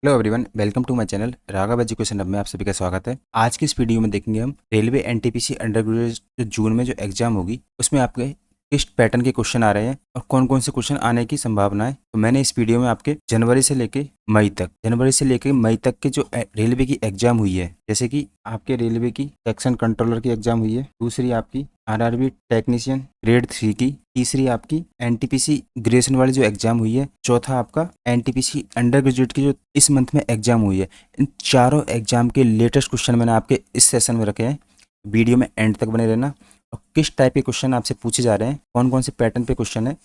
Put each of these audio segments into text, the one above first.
Hello everyone, welcome to my channel Raghav education hub में आप सभी का स्वागत है। आज की इस वीडियो में देखेंगे हम रेलवे एनटीपीसी अंडर ग्रेजुएट जो जून में जो एग्जाम होगी उसमें आपके किस पैटर्न के क्वेश्चन आ रहे हैं और कौन कौन से क्वेश्चन आने की संभावना है। तो मैंने इस वीडियो में आपके जनवरी से लेके मई तक के जो रेलवे की एग्जाम हुई है, जैसे कि आपके रेलवे की सेक्शन कंट्रोलर की एग्जाम हुई है, दूसरी आपकी आरआरबी टेक्नीशियन ग्रेड 3 की, तीसरी आपकी एनटीपीसी ग्रेजुएशन वाली जो एग्जाम हुई है, चौथा आपका एनटीपीसी अंडर ग्रेजुएट की जो इस मंथ में एग्जाम हुई है। इन चारों एग्जाम के लेटेस्ट क्वेश्चन मैंने आपके इस सेशन में रखे हैं। वीडियो में एंड तक बने रहना और किस टाइप के क्वेश्चन आपसे पूछे जा रहे हैं, कौन कौन से पैटर्न पे क्वेश्चन है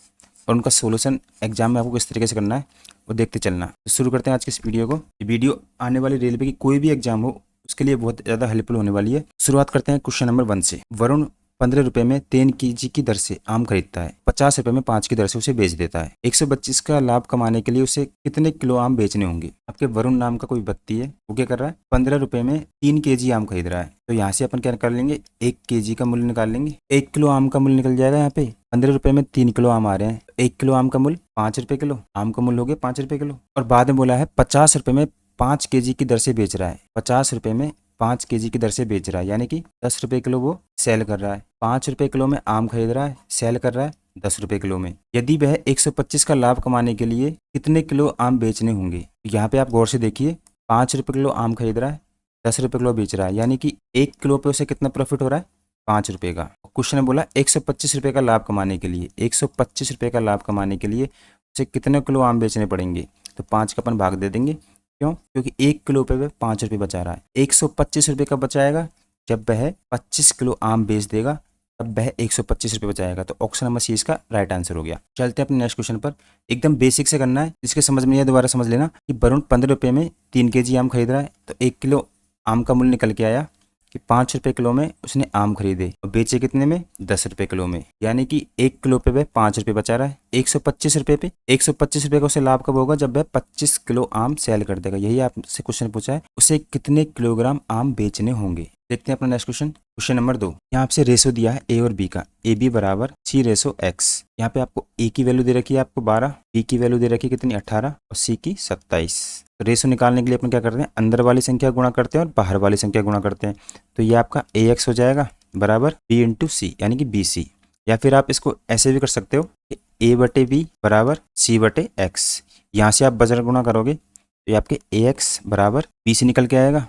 और उनका सोल्यूशन एग्जाम में आपको किस तरीके से करना है वो देखते चलना। तो शुरू करते हैं आज की इस वीडियो को। ये वीडियो आने वाली रेलवे की कोई भी एग्जाम हो उसके लिए बहुत ज़्यादा हेल्पफुल होने वाली है। शुरुआत करते हैं क्वेश्चन नंबर 1 से। वरुण 15 रुपये में 3 केजी की दर से आम खरीदता है, 50 रुपये में 5 की दर से उसे बेच देता है। 125 का लाभ कमाने के लिए उसे कितने किलो आम बेचने होंगे। आपके वरुण नाम का कोई व्यक्ति है, वो क्या कर रहा है, 15 रुपये में 3 केजी आम खरीद रहा है। तो यहाँ से अपन क्या कर लेंगे, 1 केजी का मूल्य निकाल लेंगे। 1 किलो आम का मूल्य निकल जाएगा। यहाँ पे 15 रुपये में 3 किलो आम आ रहे हैं, 1 किलो आम का मूल्य 5 रुपये किलो, आम का मूल्य हो गया 5 रुपये किलो। और बाद में बोला है 50 रुपये में 5 केजी की दर से बेच रहा है, 50 रुपये में 5 केजी की दर से बेच रहा है, यानी कि 10 रुपये किलो वो सेल कर रहा है। 5 रुपये किलो में आम खरीद रहा है, सेल कर रहा है 10 रुपये किलो में। यदि वह 125 का लाभ कमाने के लिए कितने किलो आम बेचने होंगे। यहाँ पे आप गौर से देखिए, 5 रुपये किलो आम खरीद रहा है, 10 रुपये किलो बेच रहा है, यानी कि 1 किलो पे उसे कितना प्रॉफिट हो रहा है, 5 रुपये का। क्वेश्चन ने बोला 125 रुपये का लाभ कमाने के लिए, 125 रुपये का लाभ कमाने के लिए उसे कितने किलो आम बेचने पड़ेंगे। तो 5 का अपन भाग दे देंगे, क्यों, क्योंकि 1 किलो पे वह 5 रुपये बचा रहा है। 125 रुपये का बचाएगा जब वह 25 किलो आम बेच देगा, तब वह 125 रुपये बचाएगा। तो ऑप्शन नंबर सी इसका राइट आंसर हो गया। चलते हैं अपने नेक्स्ट क्वेश्चन पर। एकदम बेसिक से करना है, जिसके समझ में नहीं है दोबारा समझ लेना कि वरुण 15 रुपये में 3 केजी आम खरीद रहा है, तो 1 किलो आम का मूल्य निकल के आया कि 5 रुपये किलो में उसने आम खरीदे और बेचे कितने में, 10 रुपये किलो में, यानी कि 1 किलो पे वह 5 रुपये बचा रहा है। 125 रुपये पे 125 रुपये का उसे लाभ कब होगा, जब वह 25 किलो आम सेल कर देगा। यही आपसे क्वेश्चन पूछा है, उसे कितने किलोग्राम आम बेचने होंगे। देखते हैं अपना नेक्स्ट क्वेश्चन। Question number 2। यहाँ आपसे रेशो दिया है ए और बी का, ए बी बराबर C/X। यहाँ पे आपको ए की वैल्यू दे रखी है आपको 12, बी की वैल्यू दे रखी है कितनी 18 और सी की 27। रेशो निकालने के लिए अपन क्या करते हैं, अंदर वाली संख्या गुणा करते हैं और बाहर वाली संख्या गुणा करते हैं। तो ये आपका AX हो जाएगा बराबर B इंटू सी, यानी कि BC। या फिर आप इसको ऐसे भी कर सकते हो कि A/B बराबर C/X। यहाँ से आप बजर गुणा करोगे तो ये आपके AX बराबर BC निकल के आएगा।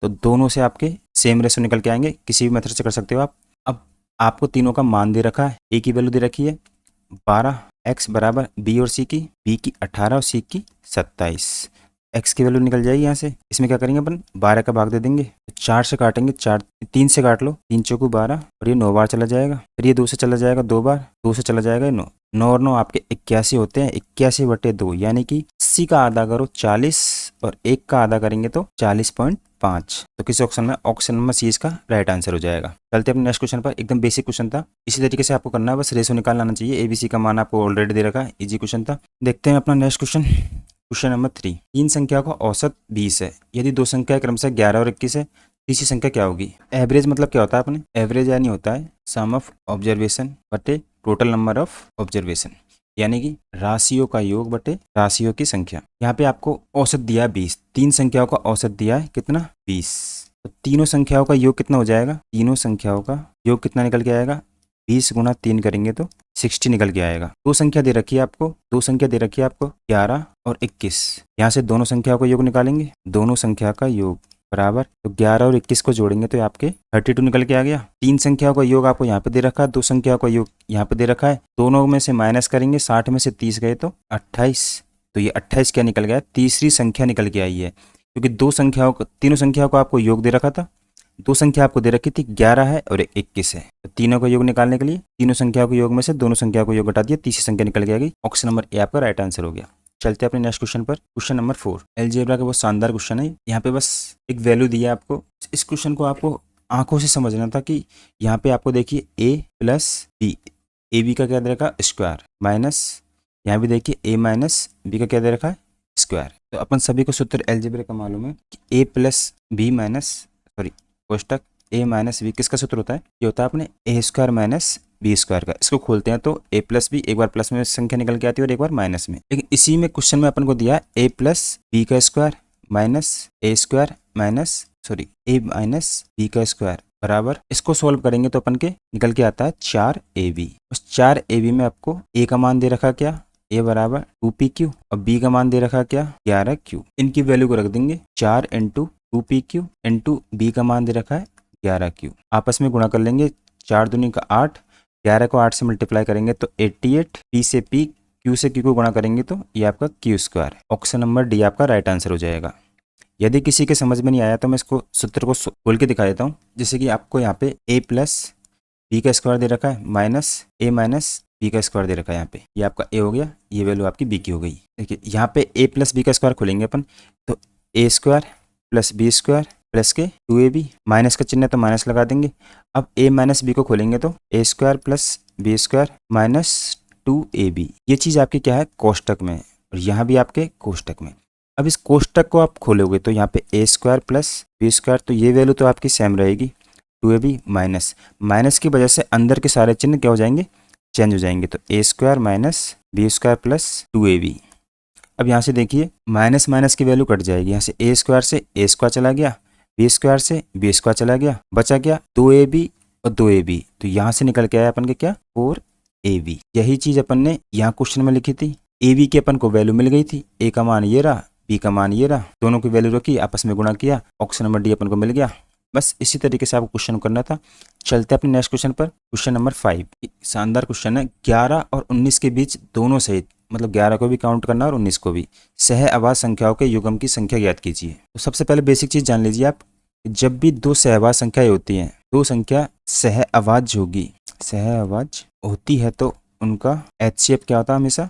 तो दोनों से आपके सेम रेशो निकल के आएंगे, किसी भी मेथड से कर सकते हो आप। अब आपको तीनों का मान दे रखा है, ए की वैल्यू दे रखी है 12, एक्स बराबर बी और सी की, बी की 18 और सी की 27। एक्स की वैल्यू निकल जाएगी यहाँ से। इसमें क्या करेंगे अपन, 12 का भाग दे देंगे, 4 से काटेंगे, 4 3 से काट लो, 3 चौको 12 और ये 9 बार चला जाएगा। फिर ये 2 से चला जाएगा 2 बार, 2 से चला जाएगा 9, 9 और 9 आपके 81 होते हैं। 81/2 यानी कि 80 का आधा करो 40 और 1 का आधा करेंगे तो 40.5। तो किस ऑप्शन में, ऑप्शन नंबर सी इसका राइट आंसर हो जाएगा। चलते अपने नेक्स्ट क्वेश्चन पर। एकदम बेसिक क्वेश्चन था, इसी तरीके से आपको करना है, बस रेशो निकालना आना चाहिए। ABC का मान आपको ऑलरेडी दे रखा है, इजी क्वेश्चन था। देखते हैं अपना नेक्स्ट क्वेश्चन। Question number 3। 3 संख्या का औसत 20 है, यदि 2 संख्या क्रमशः 11 और 21 है, तीसरी संख्या क्या होगी। एवरेज मतलब क्या होता है अपने, एवरेज यानी होता है सम ऑफ ऑब्जर्वेशन बटे टोटल नंबर ऑफ ऑब्जर्वेशन, यानी कि राशियों का योग बटे राशियों की संख्या। यहाँ पे आपको औसत दिया है 20, 3 संख्याओं का औसत दिया है कितना, 20। तो तीनों संख्याओं का योग कितना हो जाएगा, तीनों संख्याओं का योग कितना निकल के आएगा, 20 गुना 3 करेंगे तो 60 निकल के आएगा। दो संख्या दे रखी है आपको, 11 और 21। यहाँ से दोनों संख्याओं का योग निकालेंगे, दोनों संख्या का योग बराबर, तो 11 और 21 को जोड़ेंगे तो आपके 32 निकल के आ गया। 3 संख्याओं का योग आपको यहाँ पे दे रखा है, 2 संख्याओं का योग यहाँ पे दे रखा है, दोनों में से माइनस करेंगे, 60 में से 30 गए तो 28। तो ये 28 क्या निकल गया, तीसरी संख्या निकल के आई है, क्योंकि तीनों संख्याओं को आपको योग दे रखा था। 2 संख्या आपको दे रखी थी, 11 है और 21 है। तो तीनों का योग निकालने के लिए तीनों संख्याओं के योग में से दोनों संख्या को योग घटा दिया, तीसरी संख्या निकल के आ गई। ऑप्शन नंबर ए आपका राइट आंसर हो गया। चलते हैं अपने नेक्स्ट क्वेश्चन पर। Question number 4। अलजेब्रा का बहुत शानदार क्वेश्चन है। यहाँ पे बस एक वैल्यू दी है आपको, इस क्वेश्चन को आपको आंखों से समझना था कि यहाँ पे आपको देखिए A + B, ए बी का क्या दे रखा है, स्क्वायर, माइनस यहाँ भी देखिए A - B का क्या दे रखा है, स्क्वायर। तो अपन सभी को सूत्र अलजेब्रा का मालूम है कि A + B कोष्टक A - B किसका सूत्र होता है, ये होता है अपने A² - B² का। इसको खोलते हैं तो A + B, एक बार प्लस में संख्या निकल के आती है और एक बार माइनस में। लेकिन इसी में क्वेश्चन में अपन को दिया है A + B² minus A square minus A minus B का स्क्वायर बराबर, इसको सोल्व करेंगे तो अपन के निकल के आता है 4ab। उस 4ab में आपको ए का मान दे रखा क्या, ए बराबर 2pq और बी का मान दे रखा क्या 11q। इनकी वैल्यू को रख देंगे 4 इंटू 2pq इंटू बी का मान दे रखा है 11q। आपस में गुणा कर लेंगे, 4 दूनी का 8, 11 को 8 से मल्टीप्लाई करेंगे तो 88, पी से पी, क्यू से क्यू को गुणा करेंगे तो ये आपका Q square. Option number D आपका राइट आंसर हो जाएगा। यदि किसी के समझ में नहीं आया तो मैं इसको सूत्र को खोल के दिखा देता हूँ। जैसे कि आपको यहाँ पे a प्लस बी का स्क्वायर दे रखा है माइनस ए माइनस बी का स्क्वायर दे रखा है। यहाँ पे ये आपका a हो गया, ये वैल्यू आपकी b की हो गई। देखिए यहाँ पे a प्लस बी का स्क्वायर खोलेंगे अपन तो a square plus B square plus के 2ab, माइनस का चिन्ह तो माइनस लगा देंगे। अब a माइनस बी को खोलेंगे तो a square plus B square minus 2ab। ये चीज़ आपकी क्या है कोष्टक में, और यहाँ भी आपके कोष्टक में। अब इस कोष्टक को आप खोलोगे तो यहाँ पे ए स्क्वायर प्लस बी स्क्वायर, तो ये वैल्यू तो आपकी सेम रहेगी 2ab माइनस, माइनस की वजह से अंदर के सारे चिन्ह क्या हो जाएंगे, चेंज हो जाएंगे। तो A square minus B square plus 2ab। अब यहाँ से देखिए माइनस माइनस की वैल्यू कट जाएगी, यहाँ से ए स्क्वायर से ए स्क्वायर चला गया, बी स्क्वायर से बी स्क्वायर चला गया, बचा क्या 2ab और 2ab। तो यहाँ से निकल के आया अपन के क्या 4ab। यही चीज़ अपन ने यहाँ क्वेश्चन में लिखी थी। ab की अपन को वैल्यू मिल गई थी, ए का मान ये रहा, बी का मान ये रहा, दोनों की वैल्यू रखी, आपस में गुणा किया, ऑप्शन नंबर डी अपन को मिल गया। बस इसी तरीके से आपको क्वेश्चन करना था। चलते हैं अपने नेक्स्ट क्वेश्चन पर। क्वेश्चन नंबर 5 शानदार क्वेश्चन है। 11 और 19 के बीच दोनों सहित, मतलब 11 को भी काउंट करना और 19 को भी, सह आवाज संख्याओं के युग्म की संख्या ज्ञात कीजिए। तो सबसे पहले बेसिक चीज जान लीजिए आप, जब भी दो सहवाज संख्याएं होती हैं, दो संख्या सह आवाज होगी, सह आवाज होती है तो उनका HCF क्या होता है, हमेशा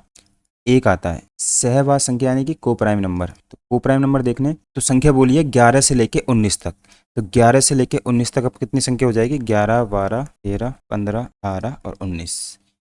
एक आता है। सहवाज संख्या यानी कि को प्राइम नंबर। तो को प्राइम नंबर देखने तो संख्या बोलिए 11 से लेके 19 तक। तो 11 से लेके 19 तक अब कितनी संख्या हो जाएगी, 11, 12, 13, 15, 18 और 19।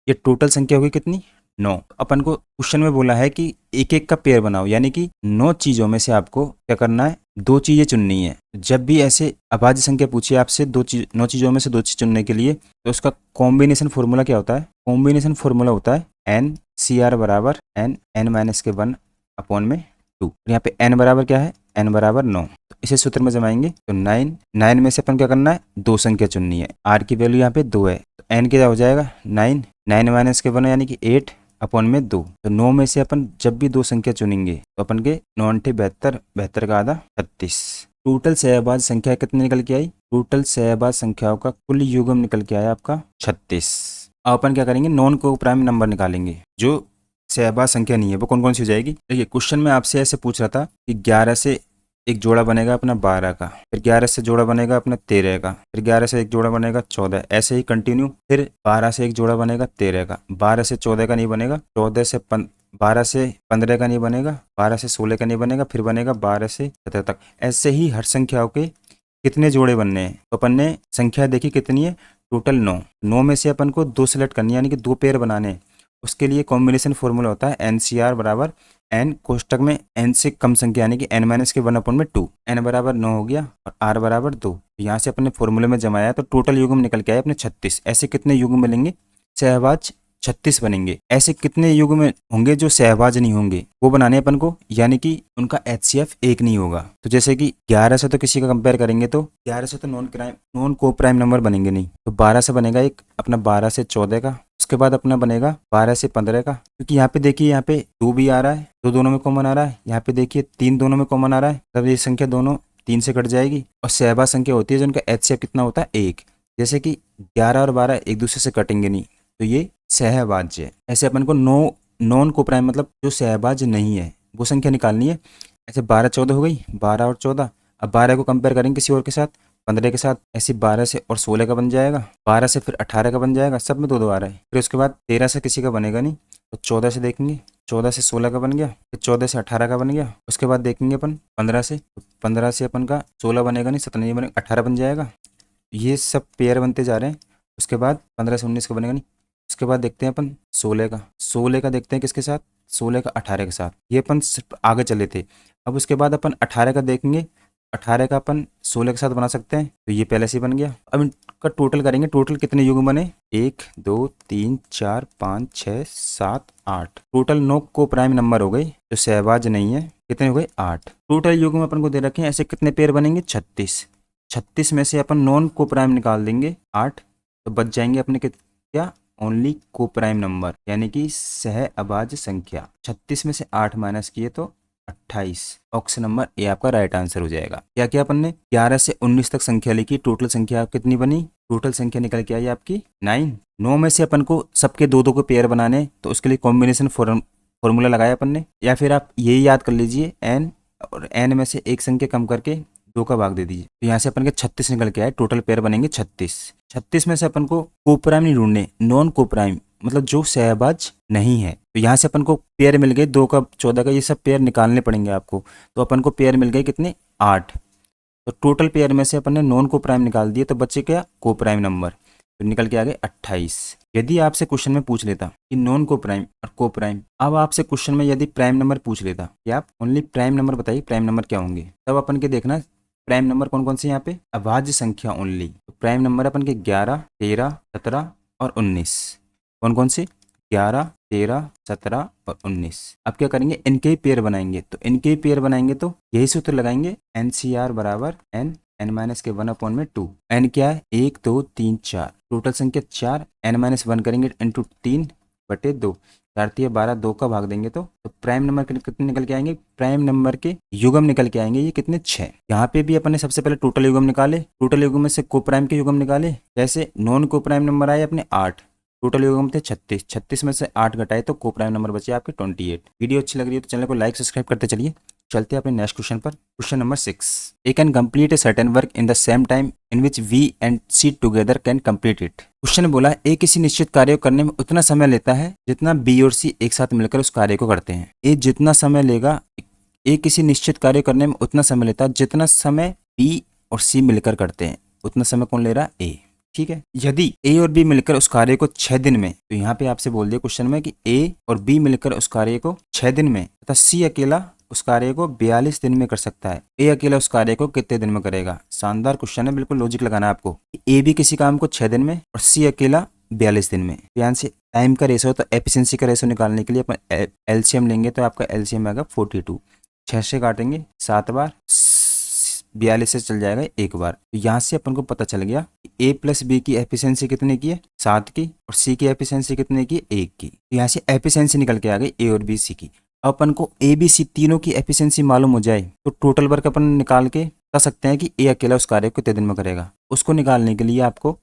ये टोटल संख्या होगी कितनी, 9। अपन को क्वेश्चन में बोला है कि एक एक का पेयर बनाओ, यानी कि 9 चीजों में से आपको क्या करना है, 2 चीजें चुननी है। जब भी ऐसे अभाज्य संख्या पूछिए आपसे 9 चीजों में से 2 चीज चुनने के लिए, तो उसका कॉम्बिनेशन फॉर्मूला क्या होता है, कॉम्बिनेशन फॉर्मूला होता है NCR बराबर n माइनस के 1 अपॉन में 2। यहाँ पे n बराबर क्या है, n बराबर 9। तो इसे सूत्र में जमाएंगे तो 9 में से अपन क्या करना है, 2 संख्या चुननी है। r की वैल्यू यहाँ पे 2 है, तो n क्या हो जाएगा 9 माइनस के 1 यानी कि 8 अपॉन में 2। तो 9 में से अपन जब भी 2 संख्या चुनेंगे तो अपन के 9 × 72, 72 का आधा 36। टोटल सहवाज संख्या कितनी निकल के आई, टोटल सहवाज संख्याओं का कुल युग्म निकल के आया आपका 36। अब अपन क्या करेंगे, नॉन को प्राइम नंबर निकालेंगे। जो सहवाज संख्या नहीं है वो कौन कौन सी हो जाएगी। देखिए क्वेश्चन में आपसे ऐसे पूछ रहा था कि 11 से एक जोड़ा बनेगा अपना 12 का, फिर 11 से जोड़ा बनेगा अपना 13 का, फिर 11 से एक जोड़ा बनेगा 14, ऐसे ही कंटिन्यू। फिर 12 से एक जोड़ा बनेगा 13 का, 12 से 14 का नहीं बनेगा, 12 से 12 से 15 का नहीं बनेगा, 12 से 16 का नहीं बनेगा, फिर बनेगा 12 से 17 तक। ऐसे ही हर संख्याओं के कितने जोड़े बनने हैं, तो अपन ने संख्या देखी कितनी है, टोटल 9 में से अपन को 2 सेलेक्ट करनी है, यानी कि 2 पेयर बनाने हैं। उसके लिए कॉम्बिनेशन फॉर्मूला होता है NCR बराबर n कोष्टक में n से कम संख्या यानी कि n माइनस के 1 अपॉन में 2। n बराबर 9 हो गया और r बराबर 2। यहाँ से अपने फॉर्मूले में जमाया तो टोटल युग्म निकल के आए अपने 36। ऐसे कितने युग्म मिलेंगे, सहवाज 36 बनेंगे। ऐसे कितने युग्म होंगे जो सहवाज नहीं होंगे, वो बनाने अपन को, यानी कि उनका HCF 1 नहीं होगा। तो जैसे कि 11 से तो किसी का कंपेयर करेंगे तो 11 से तो नॉन को प्राइम नंबर बनेंगे नहीं, तो 12 से बनेगा एक अपना 12 से 14 का, उसके बाद अपना बनेगा 12 से 15 का। क्योंकि यहाँ पे देखिए यहाँ पे 2 भी आ रहा है, 2 दोनों में कॉमन आ रहा है, यहाँ पे देखिए 3 दोनों में कॉमन आ रहा है, तब ये संख्या दोनों 3 से कट जाएगी। और सहवाज संख्या होती है जिनका HCF कितना होता है 1। जैसे कि 11 और 12 एक दूसरे से कटेंगे नहीं, तो ये सहवाज है। ऐसे अपन को नॉन को प्राइम मतलब जो सहवाज नहीं है वो संख्या निकालनी है। ऐसे 12 14 हो गई, 12 और 14। अब 12 को कंपेयर करेंगे किसी और के साथ, 15 के साथ, ऐसे 12 से और 16 का बन जाएगा, 12 से फिर 18 का बन जाएगा, सब में 2 2 आ रहा है। फिर उसके बाद 13 से किसी का बनेगा नहीं, तो 14 से देखेंगे, 14 से 16 का बन गया, फिर 14 से 18 का बन गया। उसके बाद देखेंगे अपन 15 से, तो 15 से अपन का 16 बनेगा नहीं, 17 नहीं बनेगा, 18 बन जाएगा। ये सब पेयर बनते जा रहे हैं। उसके बाद 15 से 19 का बनेगा नहीं। उसके बाद देखते हैं अपन 16 का देखते हैं किसके साथ, 16 का 18 के साथ। ये अपन आगे चले थे। अब उसके बाद अपन 18 का देखेंगे 18 का अपन 16 के साथ बना सकते हैं, तो ये पहले से ही बन गया। अब इनका टोटल करेंगे, टोटल कितने युग्म बने, 1 2 3 4 5 6 7 8, टोटल 9 को प्राइम नंबर हो गई जो सहभाज्य नहीं है। कितने हो गए, 8। टोटल युग्म अपन को दे रखे हैं, ऐसे कितने पेयर बनेंगे, 36। 36 में से अपन नॉन को प्राइम निकाल देंगे 8, तो बच जाएंगे अपने क्या, ओनली को प्राइम नंबर, यानी कि सह अभाज्य संख्या। 36 में से 8 माइनस किए तो 28। ऑप्शन नंबर ए आपका राइट आंसर हो जाएगा। क्या क्या अपन ने 11 से 19 तक संख्या लिखी, टोटल संख्या कितनी बनी, टोटल संख्या निकल के आई आपकी 9। 9 में से अपन को सबके दो दो को पेयर बनाने, तो उसके लिए कॉम्बिनेशन फॉर्मूला लगाया अपन ने, या फिर आप यही याद कर लीजिए n, और n में से एक संख्या कम करके 2 का भाग दे दीजिए, तो यहाँ से अपन के 36 निकल के आए, टोटल पेयर बनेंगे 36। 36 में से अपन को कोप्राइम नहीं ढूंढने, नॉन कोप्राइम मतलब जो सहभाज्य नहीं है, तो यहाँ से अपन को पेयर मिल गए 2 का 14 का, ये सब पेयर निकालने पड़ेंगे आपको, तो अपन को पेयर मिल गए कितने, 8। तो टोटल पेयर में से अपन ने नॉन को प्राइम निकाल दिए, तो बचे क्या, को प्राइम नंबर, तो निकल के आ गए 28। यदि आपसे क्वेश्चन में पूछ लेता कि नॉन को प्राइम और को प्राइम, अब आपसे क्वेश्चन में यदि प्राइम नंबर पूछ लेता कि आप ओनली प्राइम नंबर बताइए, प्राइम नंबर क्या होंगे, तब अपन के देखना प्राइम नंबर कौन कौन से यहाँ पे, अभाज्य संख्या ओनली, तो प्राइम नंबर अपन के 11 13 17 और 19, कौन कौन से, 11 13 17 और 19। अब क्या करेंगे, इनके ही पेयर बनाएंगे, तो इनके ही पेयर बनाएंगे तो यही सूत्र लगाएंगे, NCR बराबर n n के 1/2। n क्या है, 1 2 3 4, टोटल संख्या 4, n-1 करेंगे इंटू 3/2, 4 12, 2 का भाग देंगे तो प्राइम नंबर कितने निकल के आएंगे, प्राइम नंबर के युग्म निकल के आएंगे, ये कितने, 6। यहाँ पे भी अपन ने सबसे पहले टोटल युग्म निकाले, टोटल युग्म में से को प्राइम के युग्म निकाले, जैसे नॉन को प्राइम नंबर आए अपने 8, टोटल युग्म थे 36, 36 में से 8 घटाए तो को प्राइम नंबर बचे आपके 28। वीडियो अच्छी लग रही है तो चैनल को लाइक सब्सक्राइब करते चलिए। चलते हैं अपने नेक्स्ट क्वेश्चन पर। Question number 6, A can complete a certain work in the same time in which B and C together can complete it. Question बोला ए किसी निश्चित कार्य को करने में उतना समय लेता है जितना बी और सी एक साथ मिलकर उस कार्य को करते हैं। ए जितना समय लेगा, ए किसी निश्चित कार्य करने में उतना समय लेता है जितना समय बी और सी मिलकर करते हैं, उतना समय कौन ले रहा, ए। ठीक है, यदि ए और बी मिलकर उस कार्य को 6 दिन में, तो यहाँ पे आपसे बोल दिया क्वेश्चन में कि ए और बी मिलकर उस कार्य को 6 दिन में तथा सी अकेला उस कार्य को 42 दिन में कर सकता है, ए अकेला उस कार्य को कितने दिन में करेगा। शानदार क्वेश्चन है, बिल्कुल लॉजिक लगाना है आपको। ए भी किसी काम को 6 दिन में और सी अकेला 42 दिन में। ध्यान से टाइम का रेशो तो एफिशिएंसी का रेशो निकालने के लिए अपन एलसीएम लेंगे, तो आपका एलसीएम आएगा 42। 6 से काटेंगे 7 बार, 42 से चल जाएगा 1 बार। तो यहाँ से अपन को पता चल गया ए प्लस बी की एफिशिएंसी कितने की है, 7 की, और सी की एफिशिएंसी कितने की, 1 की। तो यहाँ से एफिशिएंसी निकल के आ गई ए और बी सी की। अपन को ए बी सी तीनों की एफिशिएंसी मालूम हो जाए तो टोटल वर्क अपन निकाल के बता सकते हैं कि ए अकेला उस कार्य को कितने दिन में करेगा। उसको निकालने के लिए आपको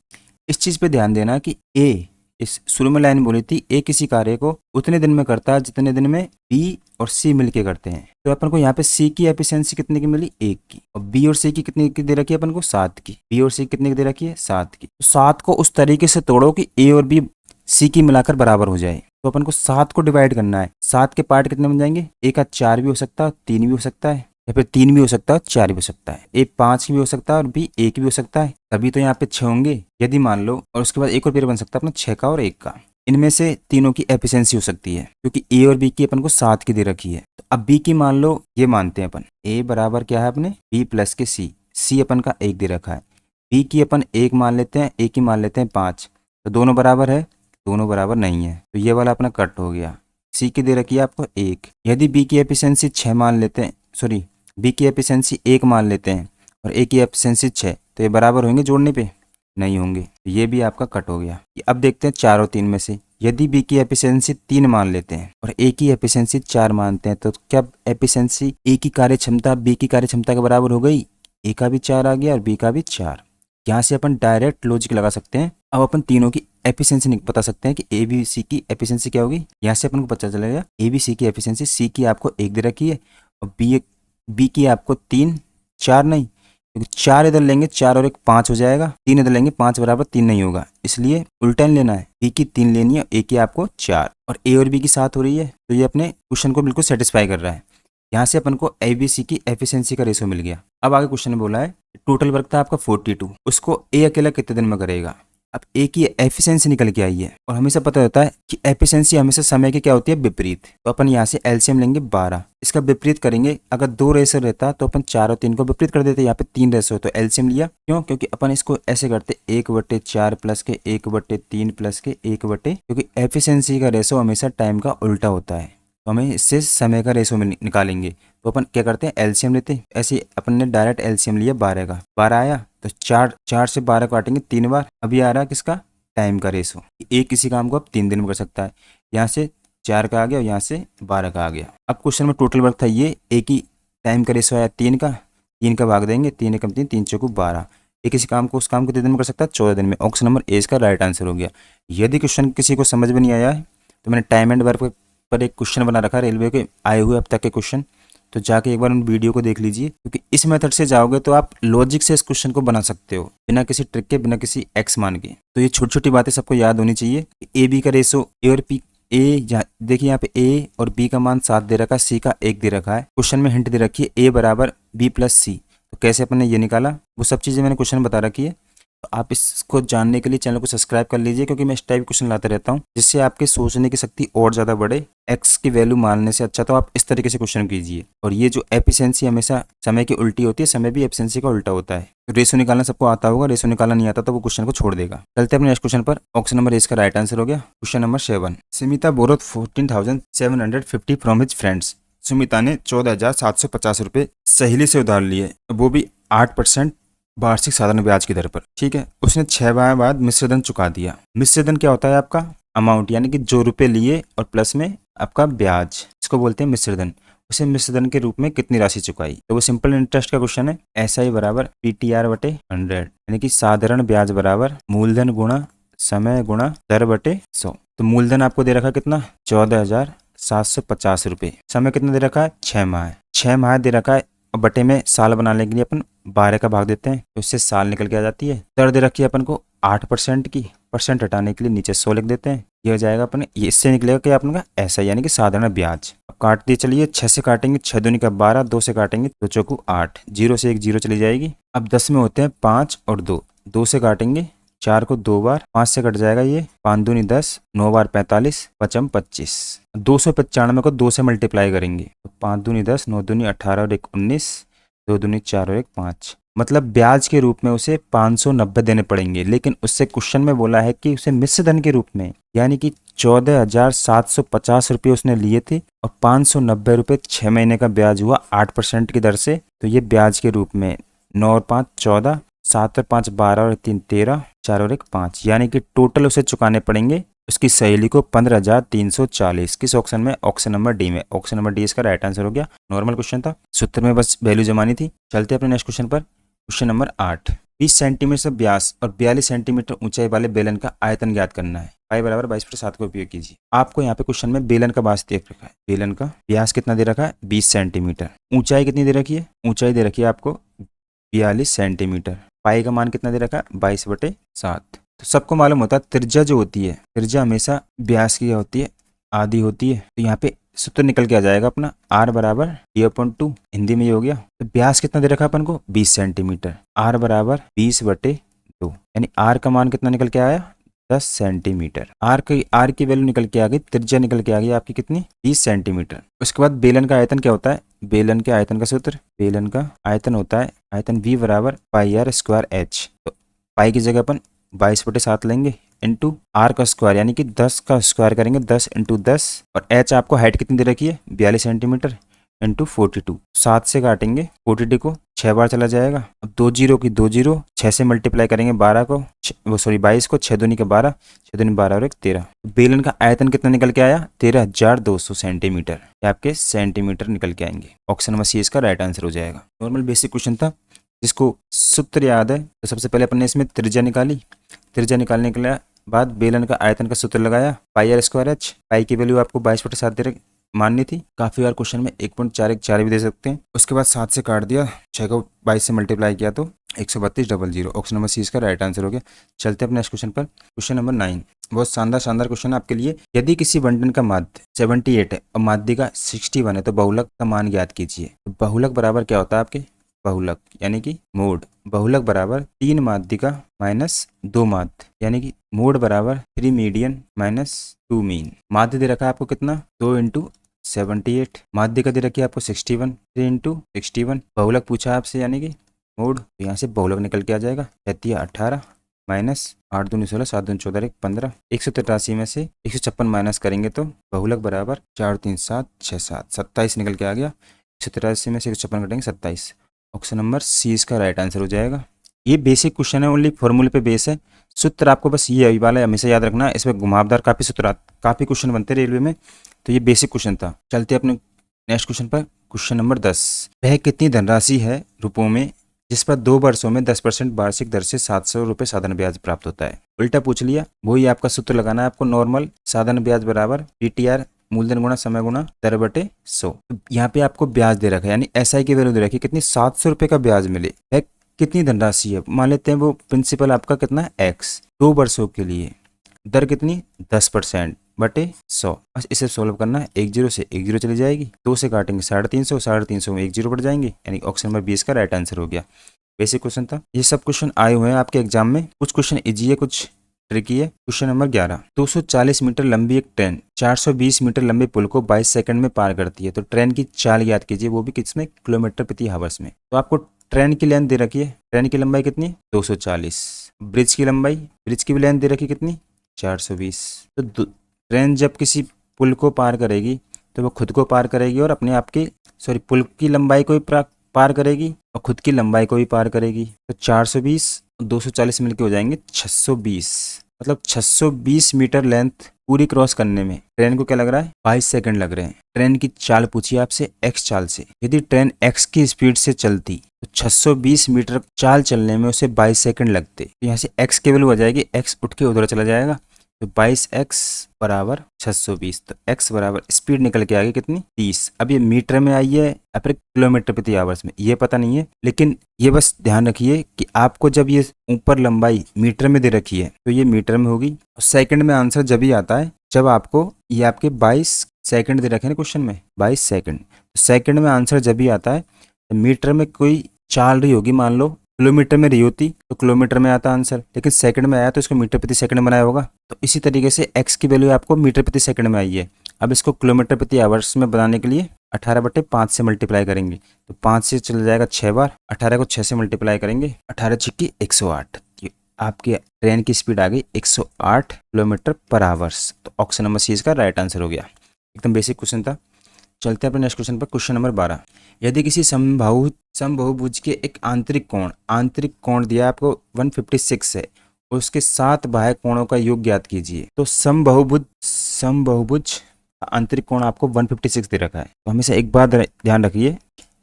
इस चीज पे ध्यान देना कि ए, इस शुरू में लाइन बोली थी ए किसी कार्य को उतने दिन में करता है जितने दिन में बी और सी मिलके करते हैं। तो अपन को यहाँ पे सी की एफिशिएंसी कितने की मिली, 1 की, और बी और सी की कितने की दे रखी है अपन को, 7 की। बी और सी कितने की दे रखी है, 7 की। तो 7 को उस तरीके से तोड़ो कि ए और बी सी की मिलाकर बराबर हो जाए। तो अपन को 7 को डिवाइड करना है। 7 के पार्ट कितने बन जाएंगे, एक का 4 भी हो सकता है, 3 भी हो सकता है, या फिर 3 भी हो सकता है, 4 भी हो सकता है। ए 5 भी हो सकता है और बी 1 भी हो सकता है, तभी तो यहाँ पे 6 होंगे यदि मान लो। और उसके बाद एक और पेयर बन सकता है अपना 6 का और 1 का। इनमें से तीनों की एफिशिएंसी हो सकती है, क्योंकि ए और बी की अपन को 7 की दे रखी है। तो अब बी की मान लो, ये मानते हैं अपन ए बराबर क्या है अपने बी प्लस के सी, सी अपन का 1 दे रखा है। बी की अपन 1 मान लेते हैं, ए की मान लेते हैं 5, तो दोनों बराबर है, दोनों बराबर नहीं है, तो ये वाला अपना कट हो गया। सी की दे रखी है आपको 1। यदि बी की एफिशिएंसी 6 मान लेते हैं, सॉरी बी की एफिशिएंसी 1 मान लेते हैं और ए की एफिशिएंसी 6, तो ये बराबर होंगे जोड़ने पे, नहीं होंगे, तो ये भी आपका कट हो गया। अब देखते हैं 4 और 3 में से। यदि बी की एफिशिएंसी 3 मान लेते हैं और ए की एफिशिएंसी 4 मानते हैं, तो क्या एफिशिएंसी ए की कार्य क्षमता बी की कार्य क्षमता के बराबर हो गई। ए का भी 4 आ गया और बी का भी 4। यहाँ से अपन डायरेक्ट लॉजिक लगा सकते हैं। अब अपन तीनों की एफिशिएंसी बता सकते हैं कि ए बी सी की एफिशिएंसी क्या होगी। यहाँ से अपन को पता चलेगा ए बी सी की एफिशिएंसी, सी की आपको 1 दे रखी है और बी की आपको 3, 4 नहीं, क्योंकि 4 इधर लेंगे 4 और 1 5 हो जाएगा, 3 इधर लेंगे 5 बराबर 3 नहीं होगा, इसलिए उल्टा लेना है। बी की 3 लेनी है, ए की आपको 4, और ए और बी की 7 हो रही है, तो ये अपने क्वेश्चन को बिल्कुल सेटिस्फाई कर रहा है। यहाँ से अपन को ए बी सी की एफिशिएंसी का रेशो मिल गया। अब आगे क्वेश्चन में बोला है टोटल वर्क था आपका 42, उसको ए अकेला कितने दिन में करेगा। अब ए की एफिशिएंसी निकल के आई है और हमेशा पता होता है कि एफिशिएंसी हमेशा समय की क्या होती है, विपरीत। तो अपन यहाँ से एलसीएम लेंगे 12, इसका विपरीत करेंगे। अगर 2 रेशो रहता तो अपन 4 और 3 को विपरीत कर देते, यहाँ पे 3 रेशो तो एलसीएम लिया। क्यों? क्योंकि अपन इसको ऐसे करते 1/4 प्लस के 1/3 प्लस के 1 क्योंकि एफिशिएंसी का रेशो हमेशा टाइम का उल्टा होता है, तो हमें इससे समय का रेशो में निकालेंगे। तो अपन क्या करते हैं, एलसीएम लेते हैं। ऐसे अपन ने डायरेक्ट एलसीएम लिया 12 का, 12 आया तो 4 से 12 काटेंगे 3 बार। अभी आ रहा है किसका, टाइम का रेशो। एक किसी काम को अब 3 दिन में कर सकता है। यहाँ से 4 का आ गया और यहाँ से 12 का आ गया। अब क्वेश्चन में टोटल वर्क था ये, एक ही टाइम का रेशो आया 3 का, 3 का भाग देंगे, 3 एकम 3, 3 चौको 12। एक किसी काम को उस काम को कितने दिन में कर सकता है, 14 दिन में। ऑप्शन नंबर ए इसका राइट आंसर हो गया। यदि क्वेश्चन किसी को समझ में नहीं आया है तो मैंने टाइम एंड वर्क पर एक क्वेश्चन बना रखा है रेलवे के आए हुए अब तक के क्वेश्चन, तो जाके एक बार उन वीडियो को देख लीजिए। क्योंकि इस मेथड से जाओगे तो आप लॉजिक से इस क्वेश्चन को बना सकते हो, बिना किसी ट्रिक के, बिना किसी एक्स मान के। तो ये छोटी छोटी बातें सबको याद होनी चाहिए। ए बी का रेशो, ए और पी, ए देखिए यहाँ पे ए और बी का मान 7 दे रखा है, सी का 1 दे रखा है। क्वेश्चन में हिंट दे रखी है ए बराबर बी प्लस सी। तो कैसे अपन ने ये निकाला, वो सब चीज़ें मैंने क्वेश्चन बता रखी है। तो आप इसको जानने के लिए चैनल को सब्सक्राइब कर लीजिए, क्योंकि मैं इस टाइप क्वेश्चन लाता रहता हूँ जिससे आपके सोचने की शक्ति और ज़्यादा बढ़े। एक्स की वैल्यू मानने से अच्छा तो आप इस तरीके से क्वेश्चन कीजिए। और ये जो एफिशिएंसी हमेशा समय की उल्टी होती है, समय भी एफिशिएंसी का उल्टा होता है। तो रेशो निकालना सबको आता होगा, रेशो निकालना नहीं आता तो वो क्वेश्चन को छोड़ देगा। चलते हैं अपने नेक्स्ट क्वेश्चन पर। ऑप्शन नंबर इसका राइट आंसर हो गया। Question number 7, Sumita borrowed 14,750 from his friends. Sumita ने 14,750 रुपये सहेली से उधार लिए, वो भी 8% वार्षिक साधारण ब्याज की दर पर। ठीक है, उसने 6 माह बाद मिश्र धन चुका दिया। मिश्र धन क्या होता है, आपका अमाउंट, यानी कि जो रुपए लिए और प्लस में आपका ब्याज, इसको बोलते हैं मिश्र धन। उसे मिश्र धन के रूप में कितनी राशि चुकाई। तो वो सिंपल इंटरेस्ट का क्वेश्चन है। SI बराबर PTR बटे 100, यानी कि साधारण ब्याज बराबर मूलधन गुणा समय गुणा दर बटे 100। तो मूलधन आपको दे रखा कितना, 14,750 रुपये। समय कितना दे रखा है, 6 माह। 6 माह दे रखा है और बटे में साल बनाने के लिए अपन 12 का भाग देते हैं, तो उससे साल निकल के आ जाती है। दर दे रखी है अपन को 8% की, परसेंट हटाने के लिए नीचे 100 लिख देते हैं। ये हो जाएगा अपन, ये इससे निकलेगा कि अपन का ऐसा, यानी कि साधारण ब्याज। अब काट दिए, चलिए 6 से काटेंगे, 6 दूनी का 12, 2 से काटेंगे 2 चौको 8, 0 से 1 0 चली जाएगी। अब 10 में होते हैं 5 और 2, 2 से काटेंगे 4 को 2 बार, 5 से कट जाएगा ये, 5 दूनी 10, 9 बार 45, 5 25। 295 को 2 से मल्टीप्लाई करेंगे तो 5 दूनी 10, 9 दूनी 18 और 1 19, 2 दूनी 4 और 1 5। मतलब ब्याज के रूप में उसे 590 देने पड़ेंगे। लेकिन उससे क्वेश्चन में बोला है कि उसे मिश्र धन के रूप में, यानी कि 14,750 रुपये उसने लिए थे और 590 रुपये 6 महीने का ब्याज हुआ 8% की दर से। तो ये ब्याज के रूप में 9 और 5 14, 7 और 5 12 और 3 13, 4 और 1 5, यानी कि टोटल उसे चुकाने पड़ेंगे उसकी सहेली को 15,340। किस ऑप्शन में, ऑप्शन नंबर डी में। ऑप्शन नंबर डी इसका राइट आंसर हो गया। नॉर्मल क्वेश्चन था, सूत्र में बस वैल्यू जमानी थी। चलते हैं अपने नेक्स्ट क्वेश्चन पर। क्वेश्चन नंबर 8, 20 सेंटीमीटर व्यास और 42 सेंटीमीटर ऊंचाई वाले बेलन का आयतन ज्ञात करना है। पाई बराबर 22/7 का उपयोग कीजिए। आपको यहाँ पे क्वेश्चन में बेलन का व्यास दे रखा है, बेलन का व्यास कितना दे रखा है, 20 सेंटीमीटर। ऊंचाई कितनी दे रखी है, ऊंचाई दे रखी है आपको 42 सेंटीमीटर। पाई का मान कितना दे रखा है, 22/7। तो सबको मालूम होता है त्रिज्या जो होती है, त्रिज्या हमेशा व्यास की होती है, आधी होती है। तो यहाँ पे सूत्र निकल के आ जाएगा अपना, R बराबर d/2। हिंदी में ये हो गया। तो व्यास कितना दे रखा है अपन को, 20 सेंटीमीटर। R बराबर 20/2, यानी R का मान कितना निकल के आया, 10 सेंटीमीटर। R की वैल्यू निकल के आ गई, त्रिज्या निकल के आ गई आपकी कितनी, 30 सेंटीमीटर। उसके बाद बेलन का आयतन क्या होता है, बेलन के आयतन का सूत्र, बेलन का आयतन होता है आयतन V बराबर πr²h। तो पाई की जगह अपन 22/7 लेंगे इंटू R का स्क्वायर, यानी कि 10 का स्क्वायर करेंगे, 10 × 10, और H आपको हाइट कितनी दे रखी है, 42 सेंटीमीटर इंटू 42। 7 से काटेंगे 42 को, 6 बार चला जाएगा। अब 2 0 की 2 0, 6 से मल्टीप्लाई करेंगे 12 को, 22 को, 6 दूनी का 12, 6 दूनी 12 और 1 13। बेलन का आयतन कितना निकल के आया, 13,200 सेंटीमीटर। ये आपके सेंटीमीटर निकल के आएंगे। ऑप्शन नंबर सी इसका राइट आंसर हो जाएगा। नॉर्मल बेसिक क्वेश्चन था, जिसको सूत्र याद है। तो सबसे पहले अपन ने इसमें त्रिज्या निकाली, त्रिज्या निकालने के बाद बेलन का आयतन का सूत्र लगाया, πr²h। पाई की वैल्यू आपको 22/7 दे माननी थी। काफी बार क्वेश्चन में 1.414 भी दे सकते हैं। उसके बाद 7 से काट दिया, 6 को 22 से मल्टीप्लाई किया तो 132,000। ऑप्शन नंबर सी इसका राइट आंसर हो गया। चलते हैं अपने नेक्स्ट क्वेश्चन पर। क्वेश्चन नंबर 9, बहुत शानदार क्वेश्चन है आपके लिए। यदि किसी बंटन का माध्य 78 है और माध्य का 61 है तो बहुलक का मान ज्ञात कीजिए। तो बहुलक बराबर क्या होता है आपके बहुलक यानी कि मोड। बहुलक बराबर 3 माध्यिका माइनस 2 माध्य यानी कि मोड बराबर 3 मीडियन माइनस 2 मीन। माध्य दे रखा है आपको कितना 2 इंटू 78। माध्यिका दे रखी है आपको 61 3 इंटू 61। बहुलक पूछा आपसे यानी कि मोड, तो यहाँ से बहुलक निकल के आ जाएगा 18 माइनस 8 दूनी 16 7 दूनी 14 1 15। 183 में से 156 माइनस करेंगे तो बहुलक बराबर 4 3 7 6 7 27 निकल के आ गया। 183 में से 156 कटेंगे 27। ऑप्शन नंबर सी इसका राइट आंसर हो जाएगा। ये बेसिक क्वेश्चन है, ओनली फॉर्मूले पे बेस है। सूत्र आपको बस ये वाला हमेशा याद रखना है। इसमें घुमावदार काफ़ी सूत्र काफ़ी क्वेश्चन बनते हैं रेलवे में, तो ये बेसिक क्वेश्चन था। चलते अपने नेक्स्ट क्वेश्चन पर। क्वेश्चन नंबर 10, वह कितनी धनराशि है रुपयों में जिस पर 2 वर्षों में 10% वार्षिक दर से 700 रुपये साधारण ब्याज प्राप्त होता है। उल्टा पूछ लिया, वही आपका सूत्र लगाना है आपको। नॉर्मल साधारण ब्याज बराबर PTR मूलधन गुणा समय गुणा दर बटे 100। यहाँ पे आपको ब्याज दे रखा है, यानी SI की वैल्यू दे रखी है कितनी 700 रुपये का ब्याज मिले। वह कितनी धनराशि है, मान लेते हैं वो प्रिंसिपल आपका कितना है X, 2 वर्षों के लिए दर कितनी 10% बटे 100। बस इसे सोल्व करना है। 1 0 से 1 0 चली जाएगी, 2 से काटेंगे 350, 350 में 1 0 बढ़ जाएंगे, यानी ऑप्शन नंबर 20 का राइट आंसर हो गया। बेसिक क्वेश्चन था। ये सब क्वेश्चन आए हुए हैं आपके एग्जाम में, कुछ क्वेश्चन इजी है कुछ ट्रिकी है। क्वेश्चन नंबर 11, 240 मीटर लंबी एक ट्रेन 420 मीटर लंबे पुल को 22 सेकंड में पार करती है, तो ट्रेन की चाल याद कीजिए, वो भी किसमें किलोमीटर प्रति हावर्स में। तो आपको ट्रेन की लेंथ दे रखी है, ट्रेन की लंबाई कितनी 240। ब्रिज की लंबाई, ब्रिज की भी लेंथ दे रखी कितनी 420। तो ट्रेन जब किसी पुल को पार करेगी तो वो खुद को पार करेगी और अपने आप की पुल की लंबाई को भी पार करेगी और खुद की लंबाई को भी पार करेगी। तो 420 और 240 मिलके हो जाएंगे 620, मतलब 620 मीटर लेंथ पूरी क्रॉस करने में ट्रेन को क्या लग रहा है 22 सेकंड लग रहे हैं। ट्रेन की चाल पूछिए आपसे X चाल से, यदि ट्रेन X की स्पीड से चलती तो 620 मीटर चाल चलने में उसे 22 सेकंड लगते। तो यहाँ से X की वैल्यू हो जाएगी, X उठ के उधर चला जाएगा, तो 22x बराबर 620। तो x बराबर स्पीड निकल के आ गई कितनी 30। अब ये मीटर में आई है या फिर किलोमीटर प्रति आवर्स में ये पता नहीं है, लेकिन ये बस ध्यान रखिए कि आपको जब ये ऊपर लंबाई मीटर में दे रखी है तो ये मीटर में होगी। सेकंड में आंसर जब ही आता है जब आपको ये आपके 22 सेकंड दे रखे हैं क्वेश्चन में 22 सेकंड। तो सेकंड में आंसर जब ही आता है तो मीटर में कोई चाल रही होगी, मान लो किलोमीटर में रही होती तो किलोमीटर में आता आंसर, लेकिन सेकंड में आया तो इसको मीटर प्रति सेकंड बनाया होगा। तो इसी तरीके से x की वैल्यू आपको मीटर प्रति सेकंड में आई है। अब इसको किलोमीटर प्रति आवर्स में बनाने के लिए 18/5 से मल्टीप्लाई करेंगे, तो 5 से चल जाएगा 6 बार, 18 को 6 से मल्टीप्लाई करेंगे 18 छिक्की 108। आपकी ट्रेन की स्पीड आ गई 108 किलोमीटर पर आवर्स। तो ऑप्शन नंबर सी इसका राइट आंसर हो गया। एकदम बेसिक क्वेश्चन था। चलते हैं अपने नेक्स्ट क्वेश्चन पर। क्वेश्चन नंबर 12, यदि किसी समबाहुभुज के एक आंतरिक कोण दिया आपको 156 है, उसके 7 बाह्य कोणों का योग ज्ञात कीजिए। तो समबाहुभुज आंतरिक कोण आपको 156 दे रखा है। तो हमेशा एक बात ध्यान रखिए,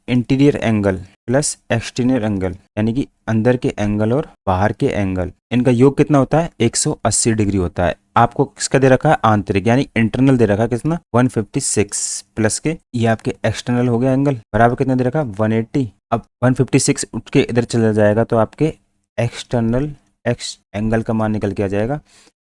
interior angle plus exterior angle यानी कि अंदर के एंगल और बाहर के एंगल, इनका योग कितना होता है 180 डिग्री होता है। आपको किसका दे रखा है आंतरिक यानी इंटरनल दे रखा है कितना 156 प्लस के ये आपके एक्सटर्नल हो गया एंगल बराबर कितना दे रखा 180। अब 156 उठ के इधर चला जाएगा तो आपके एक्सटर्नल एंगल का मान निकल के आ जाएगा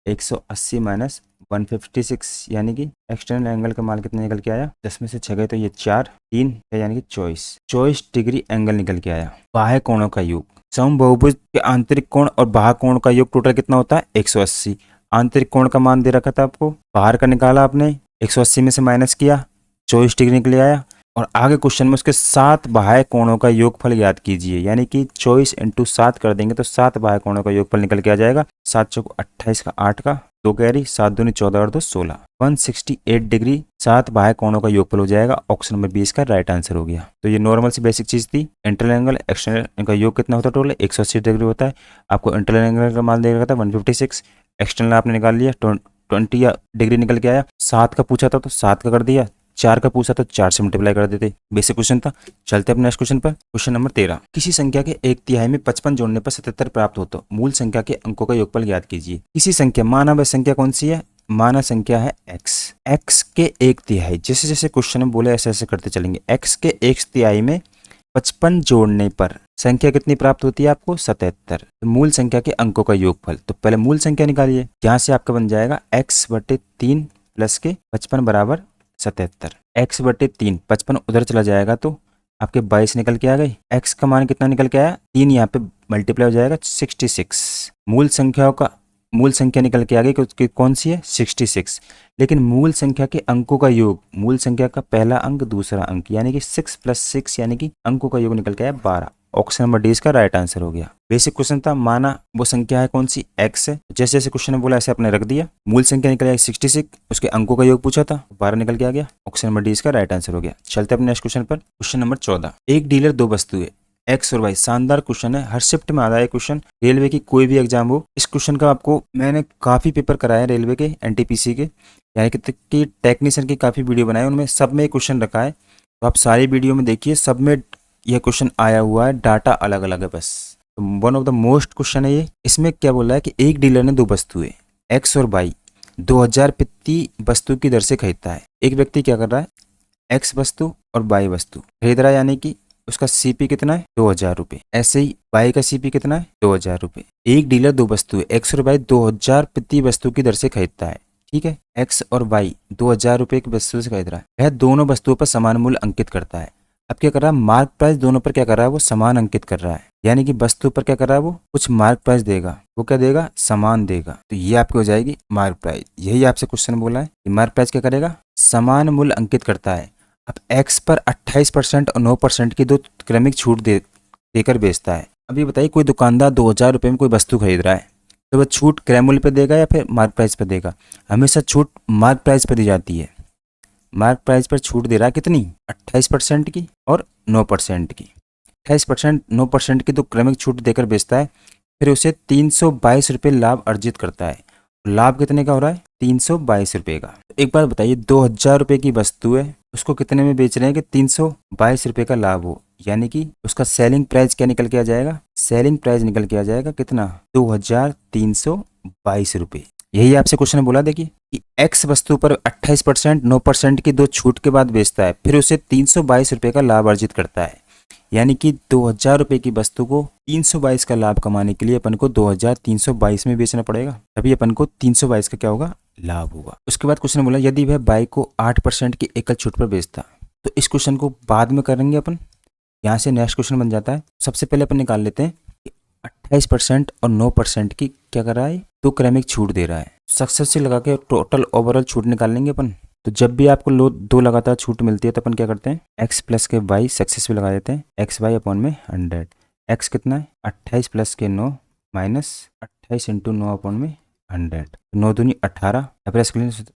180 माइनस 156 यानी कि एक्सटर्नल एंगल का मान कितना निकल के आया 10 में से 6 गए तो ये 4 3 है यानी कि 24 डिग्री एंगल निकल के आया। बाह्य कोणों का योग, समबाहुभुज के आंतरिक कोण और बाह्य कोण का योग टोटल कितना होता है 180। आंतरिक कोण का मान दे रखा था आपको, बाहर का निकाला आपने 180 में से माइनस किया 24 डिग्री निकले आया, और आगे क्वेश्चन में उसके 7 बाह्य कोणों का योगफल याद कीजिए, यानी कि 24 × 7 कर देंगे तो 7 बाह्य कोणों का योगफल निकल के आ जाएगा 7 चौक 28 का 8 का 2 कैरी 7 दूनी 14 और 2 16 168 डिग्री 7 बाह्य कोणों का योगफल हो जाएगा। ऑप्शन नंबर 20 का राइट आंसर हो गया। तो ये नॉर्मल सी बेसिक चीज थी। इंटरनल एंगल एक्सटर्नल इनका योग कितना होता है टोटल 180 डिग्री होता है। आपको इंटरनल एंगल का मान दे रखा था 156, एक्सटर्नल आपने निकाल लिया 20 डिग्री निकल के आया। 7 का पूछा था तो 7 का कर दिया, 4 का पूछा तो 4 से मल्टीप्लाई कर देते। बेसिक क्वेश्चन था। चलते अपने नेक्स्ट क्वेश्चन पर। क्वेश्चन नंबर 13, किसी संख्या के 1/3 में 55 जोड़ने पर 77 प्राप्त हो तो मूल संख्या के अंकों का योगफल ज्ञात कीजिए। किसी संख्या, माना वह संख्या कौन सी है, माना संख्या है x के 1/3, जैसे जैसे क्वेश्चन में बोले ऐसे ऐसे करते चलेंगे। x के 1/3 में 55 जोड़ने पर संख्या कितनी प्राप्त होती है आपको 77। तो मूल संख्या के अंकों का योगफल, तो पहले मूल संख्या निकालिए। यहाँ से आपका बन जाएगा x/3 प्लस के 55 बराबर 77। x/3 55 उधर चला जाएगा तो आपके 22 निकल के आ गई। x का मान कितना निकल के आया, 3 यहाँ पे मल्टीप्लाई हो जाएगा 66। मूल संख्या निकल के आ गई कि कौन सी है 66। लेकिन मूल संख्या के अंकों का योग, मूल संख्या का पहला अंक दूसरा अंक यानी कि 6 + 6 यानी कि अंकों का योग निकल के आया 12। ऑप्शन नंबर डी इसका राइट आंसर हो गया। बेसिक क्वेश्चन था, माना वो संख्या है कौन सी x है, जैसे जैसे क्वेश्चन ने बोला ऐसे आपने रख दिया। मूल संख्या निकल आई 66, उसके अंकों का योग पूछा था 12 निकल के आ गया। ऑप्शन नंबर डी इसका राइट आंसर हो गया। चलते अपने नेक्स्ट क्वेश्चन पर। क्वेश्चन नंबर 14, एक डीलर दो वस्तुएं एक्स और वाई। शानदार क्वेश्चन है, हर शिफ्ट में आ रहा है क्वेश्चन, रेलवे की कोई भी एग्जाम हो। इस क्वेश्चन का आपको मैंने काफी पेपर कराए रेलवे के, एनटीपीसी के, यानी कि टेक्नीशियन की काफी वीडियो बनाए, उनमें सब में क्वेश्चन रखा है। तो आप सारी वीडियो में देखिए, सब में यह क्वेश्चन आया हुआ है, डाटा अलग अलग है बस। तो one of the most question है ये। इसमें क्या बोला है कि एक डीलर ने दो वस्तुएं एक्स और वाई 2000 प्रति वस्तु की दर से खरीदता है। एक व्यक्ति क्या कर रहा है, एक्स वस्तु और वाई वस्तु खरीद रहा है, यानी कि उसका सीपी कितना है 2000 रुपये। ऐसे ही वाई का सीपी कितना है 2000 रुपये। एक डीलर दो वस्तुएं एक्स और वाई 2000 प्रति वस्तु की दर से खरीदता है। ठीक है, एक्स और वाई 2000 रुपये की वस्तु से खरीद रहा है। वह दोनों वस्तुओं पर समान मूल्य अंकित करता है। अब क्या कर रहा है, मार्क प्राइस दोनों पर क्या कर रहा है, वो समान अंकित कर रहा है। यानी कि वस्तु पर क्या कर रहा है, वो कुछ मार्क प्राइस देगा, वो क्या देगा, समान देगा। तो ये आपकी हो जाएगी मार्क प्राइस। यही आपसे क्वेश्चन बोला है कि मार्क प्राइस क्या करेगा, समान मूल्य अंकित करता है। अब एक्स पर 28% और 9% की दो क्रमिक छूट देकर बेचता है। अब ये बताइए, कोई दुकानदार 2000 रुपये में कोई वस्तु खरीद रहा है, तो वह छूट क्रय मूल्य पर देगा या फिर मार्क प्राइस पर देगा। हमेशा छूट मार्क प्राइस पर दी जाती है। मार्क प्राइस पर छूट दे रहा है कितनी, 28% की और 9% की। 28% 9% की दो क्रमिक छूट देकर बेचता है, फिर उसे 322 रुपये लाभ अर्जित करता है। लाभ कितने का हो रहा है, 322 रुपये का। एक बार बताइए, 2000 रुपये की वस्तु है, उसको कितने में बेच रहे हैं कि 322 रुपये का लाभ हो, यानी कि उसका सेलिंग प्राइस क्या निकल के आ जाएगा, सेलिंग प्राइस निकल के आ जाएगा कितना, 2322 रुपये। यही आपसे क्वेश्चन बोला, देखिए कि एक्स वस्तु पर 28% 9% की दो छूट के बाद बेचता है, फिर उसे 322 रुपये का लाभ अर्जित करता है। यानी कि 2000 रुपये की वस्तु को 322 का लाभ कमाने के लिए अपन को 2322 में बेचना पड़ेगा, तभी अपन को 322 का क्या होगा, लाभ होगा। उसके बाद क्वेश्चन बोला, यदि वह बाइक को 8% की एकल छूट पर बेचता। तो इस क्वेश्चन को बाद में करेंगे अपन, यहाँ से नेक्स्ट क्वेश्चन बन जाता है। सबसे पहले अपन निकाल लेते हैं कि 28% और 9% की क्या कर रहा है, दो क्रमिक छूट दे रहा है। सक्सेस से लगा के टोटल ओवरऑल छूट निकाल लेंगे अपन। तो जब भी आपको दो लगातार छूट मिलती है तो अपन क्या करते हैं, एक्स प्लस के वाई सक्सेस भी लगा देते हैं, एक्स वाई अपॉन में 100। एक्स कितना है 28 प्लस के 9 माइनस 28 इंटू 9 अपॉन में 100। 9 दूनी 18, एवरेज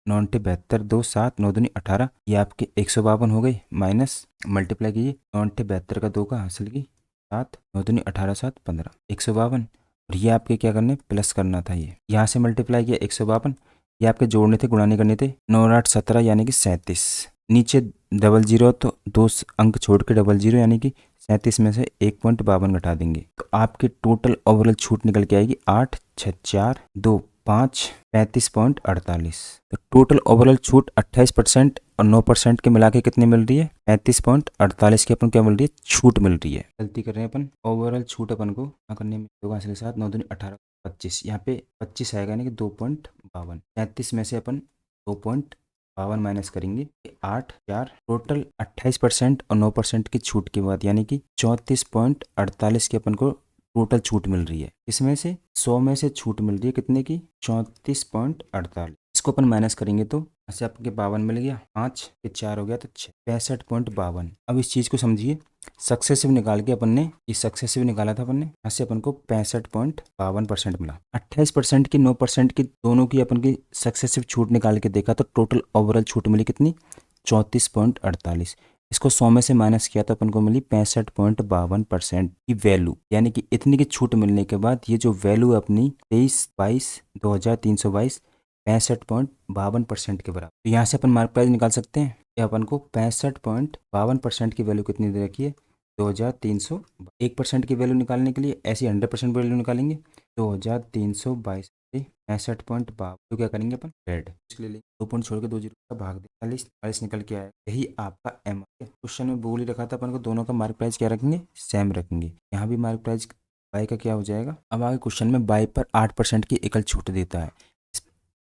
90 72 2 7 9 दूनी 18, ये आपके 152 हो गई। माइनस मल्टीप्लाई कीजिए 90 72 का 2 का हासिल की 7 9 दूनी 18 7 15 152। और ये आपके क्या करने, प्लस करना था। ये यहाँ से मल्टीप्लाई किया 152, ये आपके जोड़ने थे, गुणाने करने थे। 9 8 17 यानी कि 37। नीचे डबल जीरो तो दो अंक छोड़ के डबल जीरो, यानी कि 37 में से 1.52 घटा देंगे तो आपकी टोटल ओवरऑल छूट निकल के आएगी 8 6 4 2 5 35.48। तो टोटल ओवरऑल छूट 28% और 9% के मिला के कितनी मिल रही है, 35.48 की अपन क्या मिल रही है, छूट मिल रही है। गलती कर रहे हैं अपन, ओवरऑल छूट अपन को करने में दो के साथ 9 दूनी 18 25, यहाँ पे 25 आएगा, यानी कि 2.52। 33 में से अपन 2.52 माइनस करेंगे, 8 4 टोटल 28% और 9% की छूट के बाद, यानी कि 34.48 की अपन को टोटल छूट मिल रही है। इसमें से 100 में से छूट मिल रही है कितने की, 34.48। इसको अपन माइनस करेंगे तो ऐसे आपके 52 मिल गया, 5 के 4 हो गया तो 65.52। अब इस चीज़ को समझिए, सक्सेसिव निकाल के अपन ने, ये सक्सेसिव निकाला था अपन ने, यहाँ से अपन को 65.52% मिला। 28% की 9% की दोनों की अपन की सक्सेसिव छूट निकाल के देखा तो टोटल ओवरऑल छूट मिली कितनी, 34.48। इसको 100 में से माइनस किया तो अपन को मिली 65.52% की वैल्यू। यानी कि इतनी की छूट मिलने के बाद ये जो वैल्यू है अपनी 23/22/2322 65.52% के बराबर। तो यहाँ से अपन मार्क प्राइस निकाल सकते हैं, या अपन को 65.52% की वैल्यू कितनी दे रखी है, 2300। 1% की वैल्यू निकालने के लिए ऐसी 100% वैल्यू निकालेंगे, 2322 65.52 तो क्या करेंगे अपन, रेड इसके लिए 2 पॉइंट छोड़ के 2 जीरो का भाग दे 40 निकल के आया। यही आपका एम है। क्वेश्चन में बोल ही रखा था अपन को दोनों का मार्क प्राइस क्या रखेंगे, सेम रखेंगे। यहाँ भी मार्क प्राइस बाई का क्या हो जाएगा। अब आगे क्वेश्चन में बाई पर 8% की एकल छूट देता है।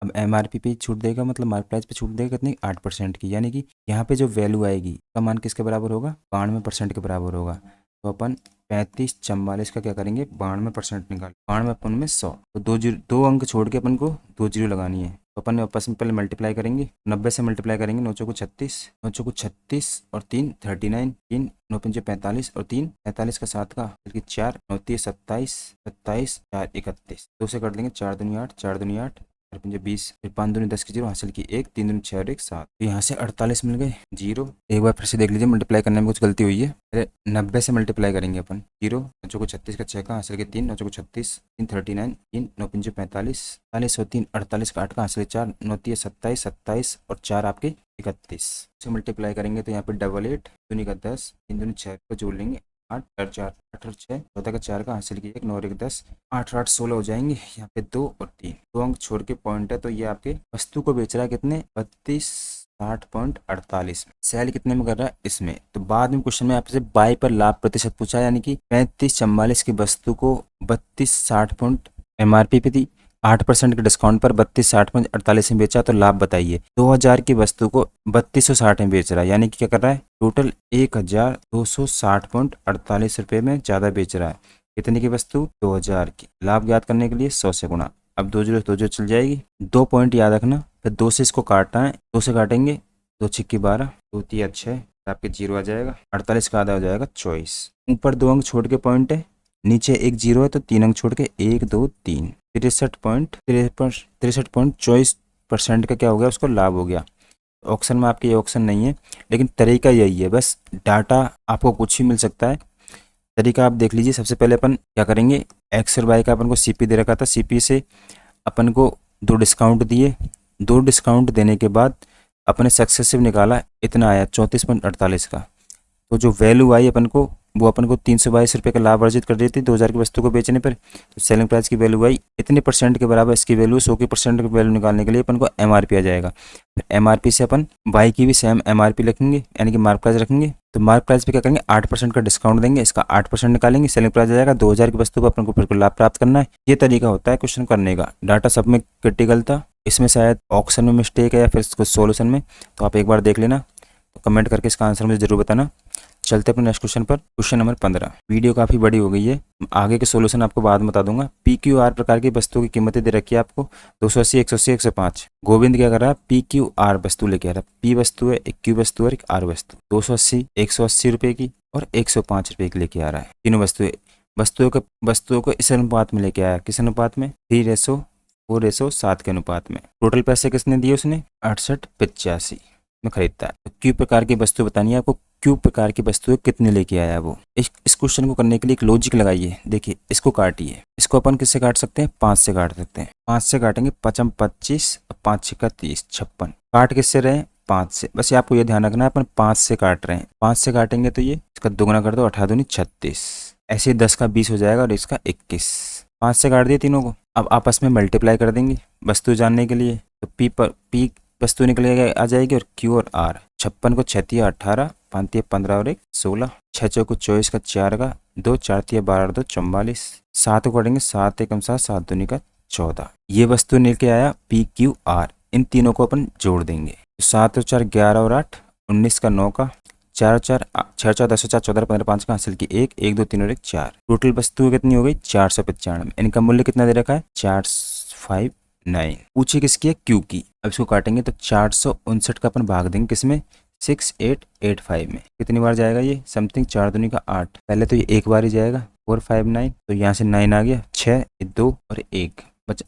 अब MRP पे छूट देगा, मतलब मार्केट प्राइस पे छूट देगा कितनी, 8% की, यानी कि यहाँ पे जो वैल्यू आएगी का मान किसके बराबर होगा, 92% के बराबर होगा। तो अपन 3544 का क्या करेंगे, 92% निकाल, 92 अपन में 100, तो दो अंक छोड़ के अपन को 2 जीरो लगानी है। तो अपन आपस में पहले मल्टीप्लाई करेंगे, 90 से मल्टीप्लाई करेंगे, 9 चौको 36, 9 चौको 36 और 3 39, 3 9 पंजे 45 और 3 45 का 7 का 4, 9 3 27, 27 4 31, 2 से कर देंगे, 4 दूनी 8, 4 दूनी 8, 4 पंजे 20, फिर 5 दूनी 10 की 0 हासिल की 1, 3 दूनी 6 और 1 7, तो यहाँ से 48 मिल गए, 0। एक बार फिर से देख लीजिए, मल्टीप्लाई करने में कुछ गलती हुई है। अरे 90 से मल्टीप्लाई करेंगे अपन, 0 9 को 36 का 6 का हासिल के 3, 9 को 36, 3 39, 3 9 पंजे 45, 40 और 3 48 का 8 का हासिल 4, 9 3 27, 27 और 4 आपके 31 से मल्टीप्लाई करेंगे तो यहाँ पे 88 दूनी का 10, 3 दूनी 6 को जोड़ लेंगे 8 4 4 8 और 6 14 का 4 का हासिल की 1, 9 और 1 10, 8 8 16 हो जाएंगे। यहाँ पे 2 और 3 दो अंक छोड़ के पॉइंट है, तो ये आपके वस्तु को बेच रहा है कितने, 3260.48 में। सेल कितने में कर रहा है, इसमें। तो बाद में क्वेश्चन में आपसे बाई पर लाभ प्रतिशत पूछा, यानी कि 3544 की वस्तु को 3260 MRP पे थी, 8% के डिस्काउंट पर 3260.48 में बेचा, तो लाभ बताइए। 2000 की वस्तु को 3260 में बेच रहा है, यानी कि क्या कर रहा है, टोटल 1260.48 रुपये में ज़्यादा बेच रहा है। कितने की वस्तु, 2000 की। लाभ ज्ञात करने के लिए 100 से गुणा। अब 2 जीरो चल जाएगी, 2 पॉइंट याद रखना, फिर 2 से इसको काटना है, 2 से काटेंगे 2 छिक्की 12, 2 3 6, आपके 0 आ जाएगा, 48 का आधा हो जाएगा 24। ऊपर 2 अंक छोड़ के पॉइंट है, नीचे एक 0 है, तो 3 अंक छोड़ के 1 2 3, 63.24% का क्या हो गया, उसको लाभ हो गया। ऑप्शन में आपके ये ऑप्शन नहीं है, लेकिन तरीका यही है, बस डाटा आपको कुछ भी मिल सकता है। तरीका आप देख लीजिए। सबसे पहले अपन क्या करेंगे, एक्स और वाई का अपन को सीपी दे रखा था, सीपी से अपन को 2 डिस्काउंट दिए, 2 डिस्काउंट देने के बाद अपने सक्सेसिव निकाला, इतना आया 34.48 का। तो जो वैल्यू आई अपन को, वो अपन को 322 रुपये का लाभ अर्जित कर रही थी 2000 की वस्तु को बेचने पर। तो सेलिंग प्राइस की वैल्यू आई इतने परसेंट के बराबर, इसकी वैल्यू 100 की परसेंट की वैल्यू निकालने के लिए अपन को MRP आ जाएगा। MRP से अपन वाई की भी सेम MRP रखेंगे, यानी कि मार्क प्राइस रखेंगे। तो मार्क प्राइस पे क्या करेंगे, 8% का डिस्काउंट देंगे, इसका 8% निकालेंगे, सेलिंग प्राइस आ जाएगा। 2000 की वस्तु को अपन को बिल्कुल लाभ प्राप्त करना है। ये तरीका होता है क्वेश्चन करने का। डाटा सब में क्रिटिकल था, इसमें शायद ऑप्शन में मिस्टेक है या फिर कुछ सोल्यूशन में, तो आप एक बार देख लेना, तो कमेंट करके इसका आंसर मुझे जरूर बताना। चलते अपने नेक्स्ट क्वेश्चन पर, क्वेश्चन नंबर 15। वीडियो काफ़ी बड़ी हो गई है, आगे के सोल्यूशन आपको बाद में बता दूंगा। PQR प्रकार की वस्तुओं की कीमतें दे रखी है आपको, 280 180 105। गोविंद क्या कर रहा है, PQR वस्तु लेके आ रहा है। P वस्तु है, एक Q वस्तु है और एक R वस्तु, 280 180 रुपये की और 105 रुपये की लेके आ रहा है। तीनों वस्तुओं को इस अनुपात में लेके आया, किस अनुपात में, 3:4:7 के अनुपात में। टोटल पैसे किसने दिए उसने, 6885 में खरीदता है। तो Q प्रकार की वस्तु बतानी है आपको, Q प्रकार की वस्तु कितने लेके आया वो। इस क्वेश्चन को करने के लिए एक लॉजिक लगाइए। देखिए इसको काटिए, इसको अपन किससे काट सकते हैं, 5 से काट सकते हैं। 5 से काटेंगे, 5 25 और 5 6 30 56। काट किससे रहे, 5 से। बस ये आपको ये ध्यान रखना है, अपन 5 से काट रहे हैं। 5 से काटेंगे तो ये इसका दोगुना कर दो, 18 दूनी 36, ऐसे 10 का 20 हो जाएगा और इसका 21। 5 से काट दिए तीनों को। अब आपस में मल्टीप्लाई कर देंगे वस्तु जानने के लिए। तो P वस्तु निकलेगा आ जाएगी और Q और R। 56 को 6 तिया 18, 5 तिया 15 और 1 16, 6 चौको 24 का 4 का 2, 4 तिया 12 और 2 44। 7 को काटेंगे, 7 1 7, 7 दूनी का 14। ये वस्तु लेके आया PQR। इन तीनों को अपन जोड़ देंगे, 7 और 4 11 और 8 19 का 9 का 4 4 6 4 10 4 14 15 5 का हासिल की 1 1 2 3 और 1 4। टोटल वस्तु कितनी हो गई, 495। इनका मूल्य कितना दे रखा है, 459। पूछे किसकी है, Q की। अब इसको काटेंगे तो 459 का अपन भाग देंगे किसमें, 6885 में। कितनी बार जाएगा ये, समथिंग 4 दूनी का 8। पहले तो ये एक बार ही जाएगा, 459, तो यहाँ से 9 आ गया, 6 2 और 1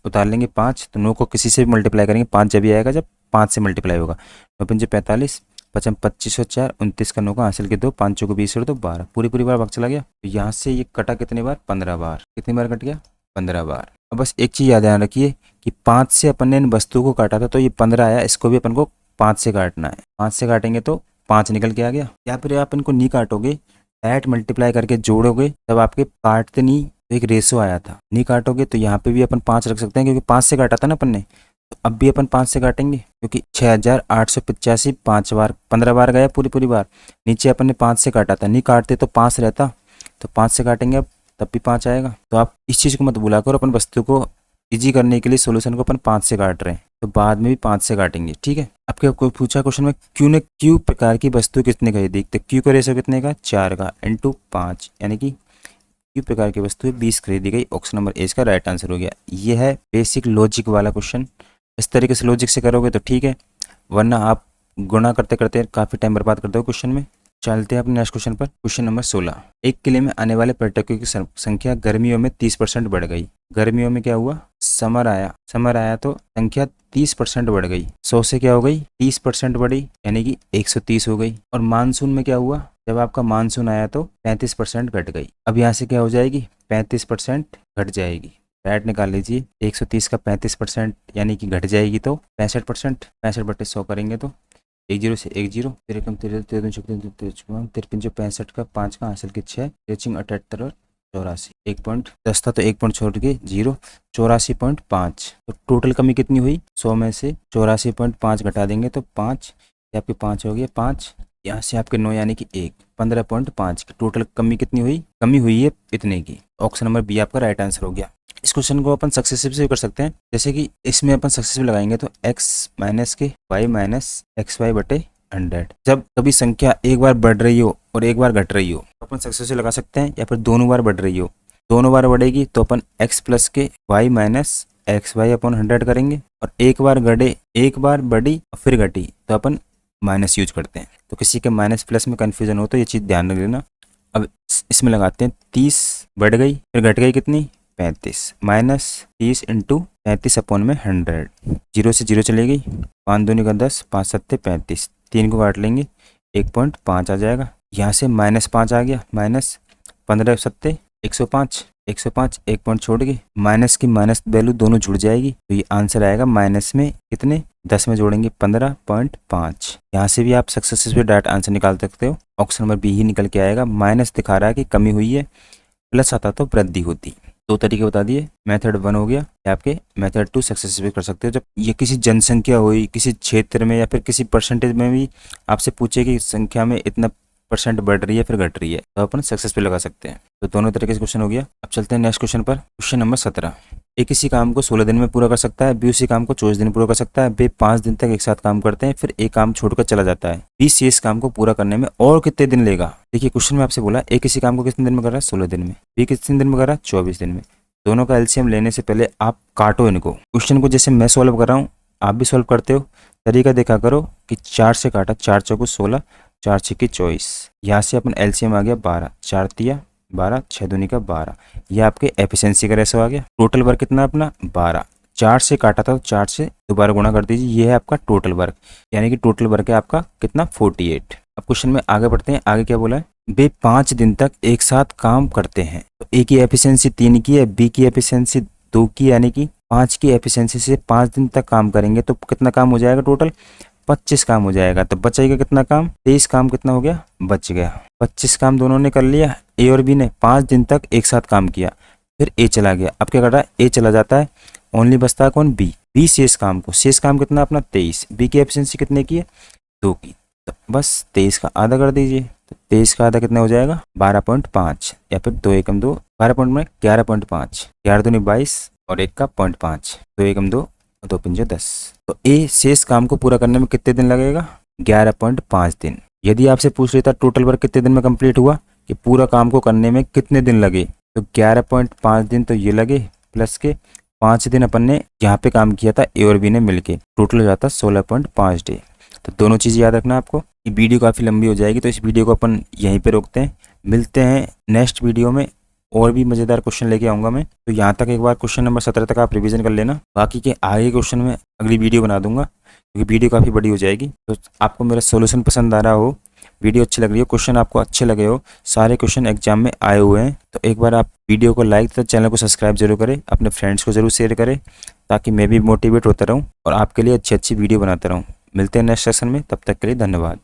उतार लेंगे 5। तो 9 को किसी से भी मल्टीप्लाई करेंगे, 5 जब ही आएगा जब 5 से मल्टीप्लाई होगा। 9 पंजे 45, 55 25 और 4 29 का 9 का हासिल के 2, 5 चौको 20 और 2 12, पूरी बार भाग चला गया। तो यहाँ से ये कटा कितने बार, 15 बार। कितनी बार कट गया, 15 बार। अब बस एक चीज़ याद ध्यान रखिए कि 5 से अपन ने इन वस्तु को काटा था, तो ये 15 आया, इसको भी अपन को 5 से काटना है। 5 से काटेंगे तो 5 निकल के आ गया। या फिर आप इनको नहीं काटोगे, डायरेक्ट मल्टीप्लाई करके जोड़ोगे, तब आपके काटते नहीं तो एक रेशो आया था। नहीं काटोगे तो यहाँ पे भी अपन 5 रख सकते हैं, क्योंकि 5 से काटा था ना अपन ने। तो अब भी अपन 5 से काटेंगे, क्योंकि 6885 5 बार 15 बार गया पूरी बार। नीचे अपन ने 5 से काटा था, नहीं काटते तो 5 रहता, तो 5 से काटेंगे अब, तब भी 5 आएगा। तो आप इस चीज़ को मत भूला करो, अपन वस्तु को इजी करने के लिए सोल्यूशन को अपन 5 से काट रहे हैं। तो बाद में भी 5 से काटेंगे, ठीक है। आपके कोई पूछा क्वेश्चन में क्यू प्रकार की वस्तु कितने खरीदी, तो क्यू का रेशो कितने का 4 का इंटू 5, यानी कि क्यू प्रकार की वस्तु 20 खरीदी गई। ऑप्शन नंबर ए इसका राइट आंसर हो गया। ये है बेसिक लॉजिक वाला क्वेश्चन। इस तरीके से लॉजिक से करोगे तो ठीक है, वरना आप गुणा करते करते काफ़ी टाइम बर्बाद करते हो क्वेश्चन में। चलते हैं अपने नेक्स्ट क्वेश्चन पर। क्वेश्चन नंबर 16, एक किले में आने वाले पर्यटकों की संख्या गर्मियों में 30% बढ़ गई। गर्मियों में क्या हुआ, समर आया तो संख्या 30% बढ़ गई। 100 से क्या हो गई 30% बढ़ी, यानी कि 130 हो गई। और मानसून में क्या हुआ, जब आपका मानसून आया तो 35% घट गई। अब यहाँ से क्या हो जाएगी 35% घट जाएगी। ऐड निकाल लीजिए, 130 का 35% यानी कि घट जाएगी तो 65%। 65/100 करेंगे तो 10 से 10, 13 53 65 का 5 का हासिल के 6 रेचिंग 78 और 84। 1.10 था तो 1 पॉइंट छोड़ के 0, 84.5। तो टोटल कमी कितनी हुई, 100 में से 84.5 घटा देंगे तो 5, ये आपके 5 हो गया। 5 यहाँ से आपके 9 यानी कि 1, 15.5 की टोटल कमी कितनी हुई, कमी हुई है इतने की। ऑप्शन नंबर बी आपका राइट आंसर हो गया। इस क्वेश्चन को अपन सक्सेसिव से भी कर सकते हैं, जैसे कि इसमें अपन सक्सेसिव लगाएंगे तो x माइनस के y माइनस XY बटे 100। जब कभी संख्या एक बार बढ़ रही हो और एक बार घट रही हो तो अपन सक्सेसिव लगा सकते हैं, या फिर दोनों बार बढ़ रही हो, दोनों बार बढ़ेगी तो अपन x प्लस के y माइनस XY अपन 100 करेंगे। और एक बार बढ़ी और फिर घटी तो अपन माइनस यूज करते हैं। तो किसी के माइनस प्लस में कन्फ्यूजन हो तो ये चीज़ ध्यान रख लेना। अब इसमें लगाते हैं 30 बढ़ गई फिर घट गई कितनी 35, माइनस 30 इंटू 35/100। 0 से 0 चली गई, 5 दूनी का 10, 5 सत्ते 35, 3 को काट लेंगे 1.5 आ जाएगा। यहाँ से -5 आ गया, माइनस 15 सत्ते 105, 1 पॉइंट छोड़ के माइनस की माइनस वैल्यू दोनों जुड़ जाएगी तो ये आंसर आएगा माइनस में कितने 10 में जोड़ेंगे 15.5। यहाँ से भी आप सक्सेसफुल डायरेक्ट आंसर निकाल सकते हो। ऑप्शन नंबर बी ही निकल के आएगा। माइनस दिखा रहा है कि कमी हुई है, प्लस आता तो वृद्धि होती। 2 तरीके बता दिए, मेथड 1 हो गया, या आपके मेथड 2 सक्सेसफुल कर सकते हो। जब ये किसी जनसंख्या हुई किसी क्षेत्र में या फिर किसी परसेंटेज में भी आपसे पूछे कि संख्या में इतना % बढ़ रही है फिर घट रही है तो अपन सक्सेसफुल लगा सकते हैं। तो दोनों तरीके से क्वेश्चन हो गया। अब चलते हैं नेक्स्ट क्वेश्चन पर। क्वेश्चन नंबर 17, ए किसी काम को 16 दिन में पूरा कर सकता है, बी उसी काम को 24 दिन पूरा कर सकता है, बी 5 दिन तक एक साथ काम करते हैं फिर एक काम छोड़कर चला जाता है, बी शेष काम को पूरा करने में और कितने दिन लेगा। देखिए क्वेश्चन में आपसे बोला ए किसी काम को कितने दिन में कर रहा है 16 दिन में, बी कितने दिन में कर रहा है 24 दिन में। दोनों का एलसीएम लेने से पहले आप काटो इनको। क्वेश्चन को जैसे मैं सॉल्व कर रहा हूँ आप भी सॉल्व करते हो, तरीका देखा करो कि 4 से काटा, 4 चौको 16, 4 छक्के 24, यहाँ से अपन एलसीएम आ गया 12, 4 तिया 12, 6 दूनी का 12, यह आपके एफिशिएंसी का रेशो आ गया। टोटल वर्क कितना अपना 12, 4 से काटा था तो 4 से दोबारा गुणा कर दीजिए, ये है आपका टोटल वर्क, यानी कि टोटल वर्क है आपका कितना 48। अब क्वेश्चन में आगे बढ़ते हैं। आगे क्या बोला है, वे 5 दिन तक एक साथ काम करते हैं। तो ए की एफिशिएंसी 3 की है, बी की एफिशिएंसी 2 की, यानी कि 5 की एफिशिएंसी से 5 दिन तक काम करेंगे तो कितना काम हो जाएगा टोटल 25 काम हो जाएगा। तो बचेगा कितना काम 23 काम कितना हो गया बच गया। 25 काम दोनों ने कर लिया, ए और बी ने 5 दिन तक एक साथ काम किया, फिर ए चला गया। अब क्या कर रहा है ए चला जाता है, ओनली बचता है कौन बी। बी शेष काम कितना अपना 23, बी की एफिशिएंसी कितने की है 2 की, तो बस 23 का आधा कर दीजिए। तो 23 का आधा कितना हो जाएगा 12.5, या फिर 2 एकम 2 12 पॉइंट में 11.5, 11 दूनी 22 और 1 का 0.5, 2 एकम 2 2 पंजे 10। तो ए शेष काम को पूरा करने में कितने दिन लगेगा 11.5 दिन। यदि आपसे पूछ लेता टोटल वर्क कितने दिन में कंप्लीट हुआ, कि पूरा काम को करने में कितने दिन लगे, तो 11.5 दिन तो ये लगे, प्लस के 5 दिन अपन ने यहाँ पे काम किया था ए और बी ने मिलके, टोटल हो जाता 16.5 डे। तो दोनों चीज़ याद रखना आपको। ये वीडियो काफ़ी लंबी हो जाएगी तो इस वीडियो को अपन यहीं पे रोकते हैं, मिलते हैं नेक्स्ट वीडियो में, और भी मज़ेदार क्वेश्चन लेके आऊँगा मैं। तो यहाँ तक एक बार क्वेश्चन नंबर 17 तक आप रिवीजन कर लेना, बाकी के आगे क्वेश्चन में अगली वीडियो बना दूंगा क्योंकि वीडियो काफ़ी बड़ी हो जाएगी। तो आपको मेरा सोल्यूशन पसंद आ रहा हो, वीडियो अच्छी लग रही हो, क्वेश्चन आपको अच्छे लगे हो, सारे क्वेश्चन एग्जाम में आए हुए हैं, तो एक बार आप वीडियो को लाइक तथा चैनल को सब्सक्राइब जरूर करें, अपने फ्रेंड्स को जरूर शेयर करें ताकि मैं भी मोटिवेट होता रहूँ और आपके लिए अच्छी अच्छी वीडियो बनाता रहूँ। मिलते हैं नेक्स्ट सेशन में, तब तक के लिए धन्यवाद।